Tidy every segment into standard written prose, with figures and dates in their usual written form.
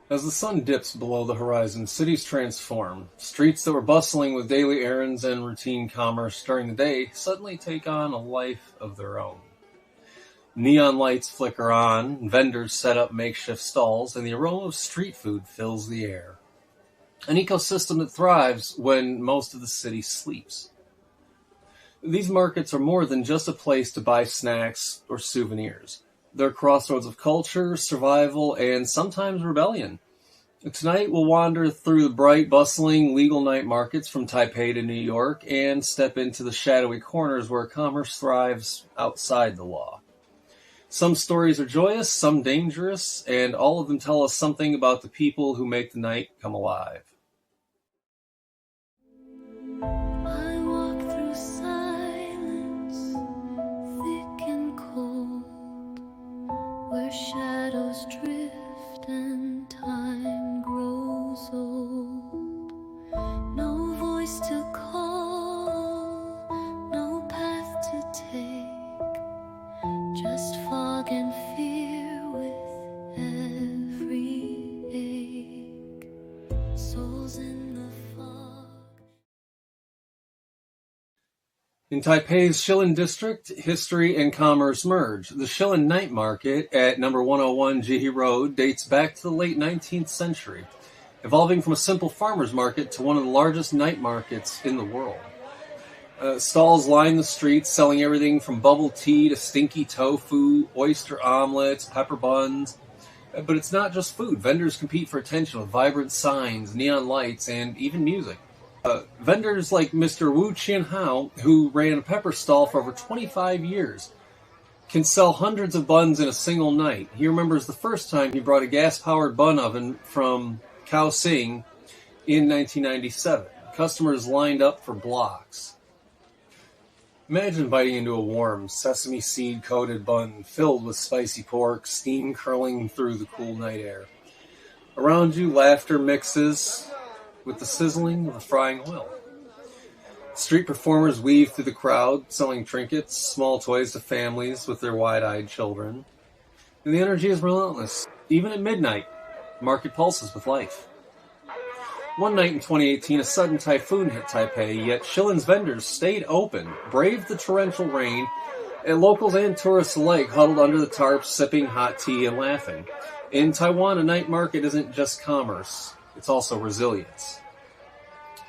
As the sun dips below the horizon, cities transform. Streets that were bustling with daily errands and routine commerce during the day suddenly take on a life of their own. Neon lights flicker on, vendors set up makeshift stalls, and the aroma of street food fills the air. An ecosystem that thrives when most of the city sleeps. These markets are more than just a place to buy snacks or souvenirs. They're crossroads of culture, survival, and sometimes rebellion. Tonight we'll wander through the bright, bustling, legal night markets from Taipei to New York and step into the shadowy corners where commerce thrives outside the law. Some stories are joyous, some dangerous, and all of them tell us something about the people who make the night come alive. I walk through silence, thick and cold, where shadows drift and time grows old. No voice to call, no path to take, just fog and fear with every ache. Souls in the fog. In Taipei's Shilin district, history and commerce merge. The Shilin Night Market at number 101 Jihi Road dates back to the late 19th century, evolving from a simple farmer's market to one of the largest night markets in the world. Stalls line the streets, selling everything from bubble tea to stinky tofu, oyster omelets, pepper buns. But it's not just food. Vendors compete for attention with vibrant signs, neon lights, and even music. Vendors like Mr. Wu Qianhao, who ran a pepper stall for over 25 years, can sell hundreds of buns in a single night. He remembers the first time he brought a gas-powered bun oven from Kaohsiung in 1997. Customers lined up for blocks. Imagine biting into a warm, sesame seed-coated bun filled with spicy pork, steam curling through the cool night air. Around you, laughter mixes with the sizzling of the frying oil. Street performers weave through the crowd, selling trinkets, small toys to families with their wide-eyed children. And the energy is relentless. Even at midnight, the market pulses with life. One night in 2018, a sudden typhoon hit Taipei, yet Shilin's vendors stayed open, braved the torrential rain, and locals and tourists alike huddled under the tarps, sipping hot tea and laughing. In Taiwan, a night market isn't just commerce, it's also resilience.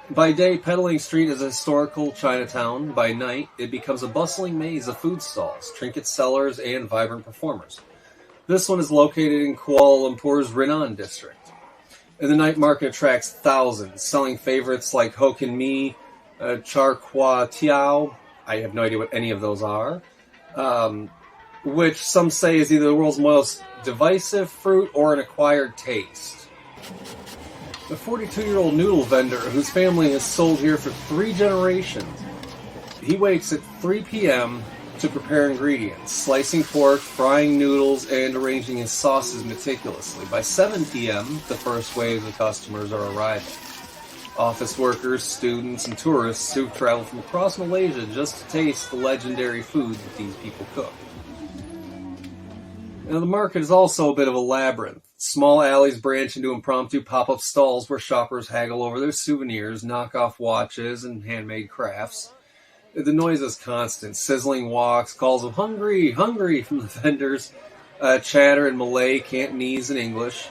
By day, Pedaling Street is a historical Chinatown. By night, it becomes a bustling maze of food stalls, trinket sellers, and vibrant performers. This one is located in Kuala Lumpur's Renan district. And the night market attracts thousands, selling favorites like Hokkien mee, char kway tiao. I have no idea what any of those are. Which some say is either the world's most divisive fruit or an acquired taste. The 42-year-old noodle vendor, whose family has sold here for 3 generations, he wakes at 3 p.m. to prepare ingredients, slicing pork, frying noodles, and arranging his sauces meticulously. By 7 p.m., the first wave of customers are arriving. Office workers, students, and tourists who've traveled from across Malaysia just to taste the legendary food that these people cook. Now, the market is also a bit of a labyrinth. Small alleys branch into impromptu pop-up stalls where shoppers haggle over their souvenirs, knockoff watches, and handmade crafts. The noise is constant. Sizzling walks, calls of hungry, hungry from the vendors, chatter in Malay, Cantonese, and English.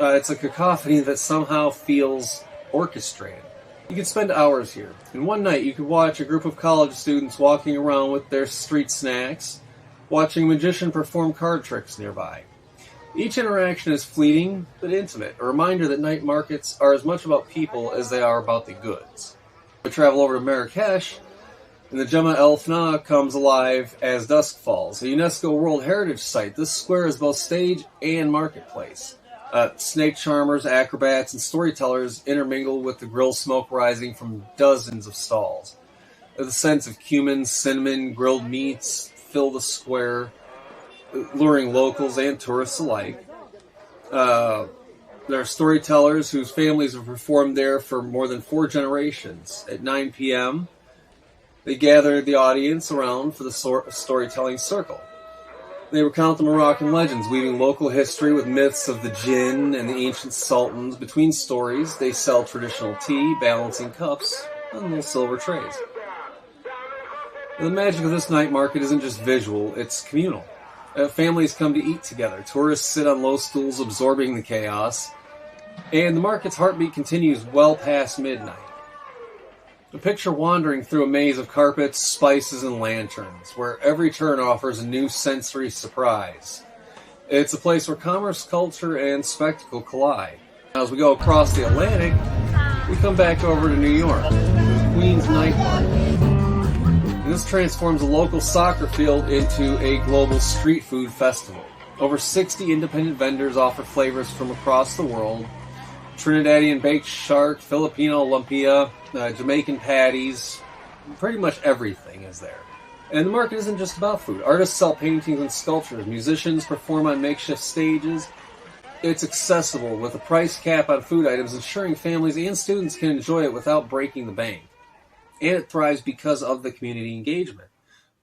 It's a cacophony that somehow feels orchestrated. You could spend hours here. In one night, you could watch a group of college students walking around with their street snacks, watching a magician perform card tricks nearby. Each interaction is fleeting but intimate, a reminder that night markets are as much about people as they are about the goods. We travel over to Marrakech, and the Jama El Fna comes alive as dusk falls. A UNESCO World Heritage Site, this square is both stage and marketplace. Snake charmers, acrobats, and storytellers intermingle with the grill smoke rising from dozens of stalls. The scents of cumin, cinnamon, grilled meats fill the square, luring locals and tourists alike. There are storytellers whose families have performed there for more than 4 generations. At 9 p.m., they gather the audience around for the storytelling circle. They recount the Moroccan legends, weaving local history with myths of the jinn and the ancient sultans. Between stories, they sell traditional tea, balancing cups, on little silver trays. The magic of this night market isn't just visual, it's communal. Families come to eat together, tourists sit on low stools absorbing the chaos, and the market's heartbeat continues well past midnight. A picture wandering through a maze of carpets, spices, and lanterns, where every turn offers a new sensory surprise. It's a place where commerce, culture, and spectacle collide. As we go across the Atlantic, we come back over to New York, the Queens Night Market. And this transforms a local soccer field into a global street food festival. Over 60 independent vendors offer flavors from across the world. Trinidadian baked shark, Filipino lumpia, Jamaican patties, pretty much everything is there. And the market isn't just about food. Artists sell paintings and sculptures. Musicians perform on makeshift stages. It's accessible with a price cap on food items, ensuring families and students can enjoy it without breaking the bank. And it thrives because of the community engagement.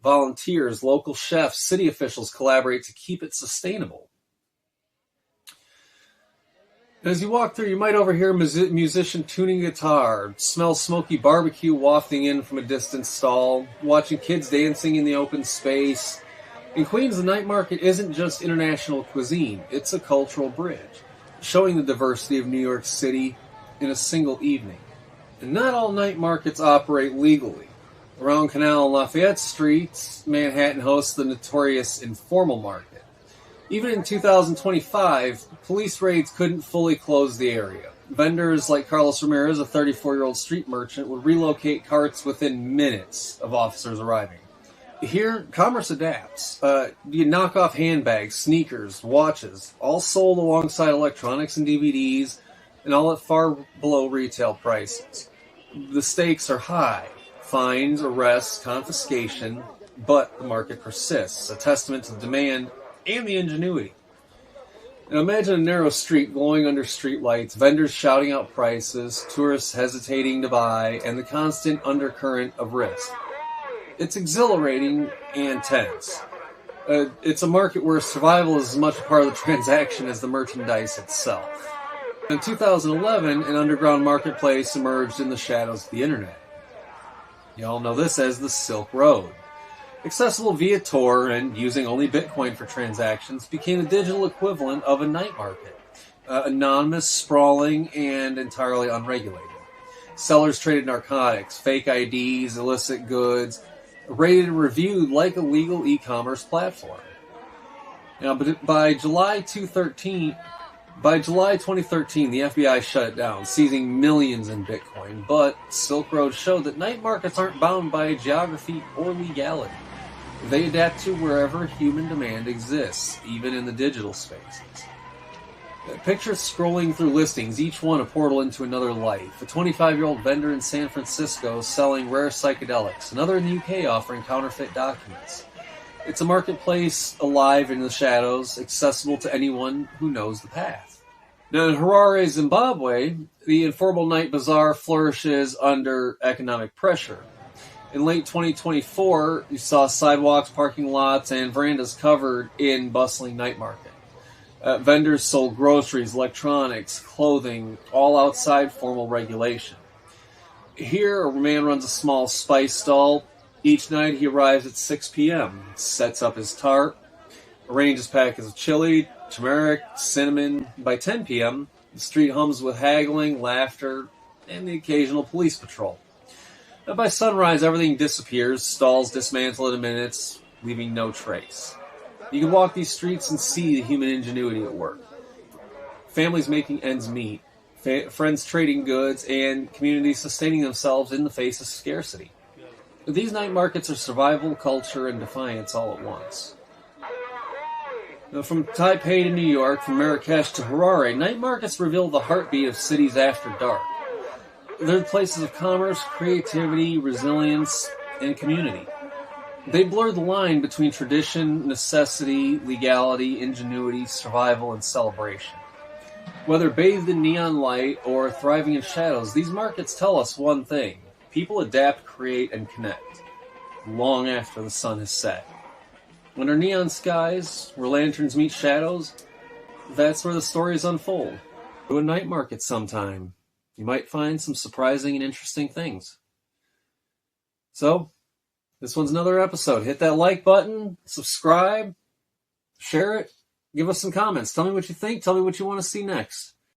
Volunteers, local chefs, city officials collaborate to keep it sustainable. As you walk through, you might overhear a musician tuning a guitar, smell smoky barbecue wafting in from a distant stall, watching kids dancing in the open space. In Queens, the night market isn't just international cuisine, it's a cultural bridge, showing the diversity of New York City in a single evening. And not all night markets operate legally. Around Canal and Lafayette Streets, Manhattan hosts the notorious informal market. Even in 2025, police raids couldn't fully close the area. Vendors like Carlos Ramirez, a 34-year-old street merchant, would relocate carts within minutes of officers arriving. Here, commerce adapts. You knock off handbags, sneakers, watches, all sold alongside electronics and DVDs, and all at far below retail prices. The stakes are high. Fines, arrests, confiscation, but the market persists, a testament to the demand and the ingenuity. Now imagine a narrow street glowing under streetlights, vendors shouting out prices, tourists hesitating to buy, and the constant undercurrent of risk. It's exhilarating and tense. It's a market where survival is as much a part of the transaction as the merchandise itself. In 2011, an underground marketplace emerged in the shadows of the internet. You all know this as the Silk Road. Accessible via Tor and using only Bitcoin for transactions, became the digital equivalent of a night market. Anonymous, sprawling, and entirely unregulated. Sellers traded narcotics, fake IDs, illicit goods, rated and reviewed like a legal e-commerce platform. Now, but by July 2013, the FBI shut it down, seizing millions in Bitcoin. But Silk Road showed that night markets aren't bound by geography or legality. They adapt to wherever human demand exists, even in the digital spaces. Picture scrolling through listings, each one a portal into another life. A 25-year-old vendor in San Francisco selling rare psychedelics, another in the UK offering counterfeit documents. It's a marketplace alive in the shadows, accessible to anyone who knows the path. Now in Harare, Zimbabwe, the informal night bazaar flourishes under economic pressure. In late 2024, you saw sidewalks, parking lots, and verandas covered in bustling night market. Vendors sold groceries, electronics, clothing, all outside formal regulation. Here, a man runs a small spice stall. Each night he arrives at 6 p.m., sets up his tarp, arranges packets of chili, turmeric, cinnamon. By 10 p.m., the street hums with haggling, laughter, and the occasional police patrol. By sunrise, everything disappears, stalls dismantle in minutes, leaving no trace. You can walk these streets and see the human ingenuity at work. Families making ends meet, friends trading goods, and communities sustaining themselves in the face of scarcity. These night markets are survival, culture, and defiance all at once. Now, from Taipei to New York, from Marrakech to Harare, night markets reveal the heartbeat of cities after dark. They're places of commerce, creativity, resilience, and community. They blur the line between tradition, necessity, legality, ingenuity, survival, and celebration. Whether bathed in neon light or thriving in shadows, these markets tell us one thing. People adapt, create, and connect, long after the sun has set. Under neon skies, where lanterns meet shadows, that's where the stories unfold. Go to a night market sometime. You might find some surprising and interesting things. So, this one's another episode. Hit that like button, subscribe, share it, give us some comments. Tell me what you think. Tell me what you want to see next.